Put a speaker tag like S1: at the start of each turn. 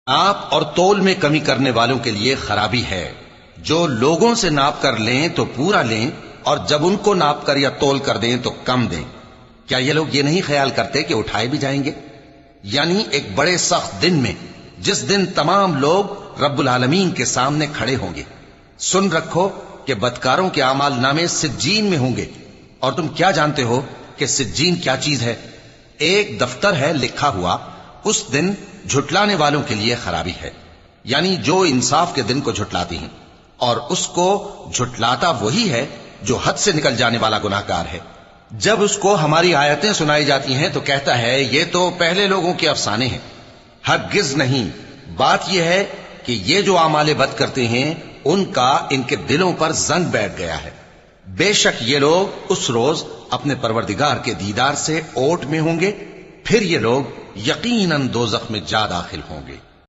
S1: ناپ اور تول میں کمی کرنے والوں کے لیے خرابی ہے۔ جو لوگوں سے ناپ کر لیں تو پورا لیں، اور جب ان کو ناپ کر یا تول کر دیں تو کم دیں۔ کیا یہ لوگ یہ نہیں خیال کرتے کہ اٹھائے بھی جائیں گے؟ یعنی ایک بڑے سخت دن میں، جس دن تمام لوگ رب العالمین کے سامنے کھڑے ہوں گے۔ سن رکھو کہ بدکاروں کے اعمال نامے سجین میں ہوں گے، اور تم کیا جانتے ہو کہ سجین کیا چیز ہے؟ ایک دفتر ہے لکھا ہوا، اس دن جھٹلانے والوں کے لیے خرابی ہے، یعنی جو انصاف کے دن کو جھٹلاتی ہیں، اور اس کو جھٹلاتا وہی ہے جو حد سے نکل جانے والا گناہ گار ہے۔ جب اس کو ہماری آیتیں سنائی جاتی ہیں تو کہتا ہے یہ تو پہلے لوگوں کے افسانے ہیں۔ ہرگز نہیں، بات یہ ہے کہ یہ جو اعمال بد کرتے ہیں ان کا ان کے دلوں پر زنگ بیٹھ گیا ہے۔ بے شک یہ لوگ اس روز اپنے پروردگار کے دیدار سے اوٹ میں ہوں گے، پھر یہ لوگ یقیناً دوزخ میں جا داخل ہوں گے۔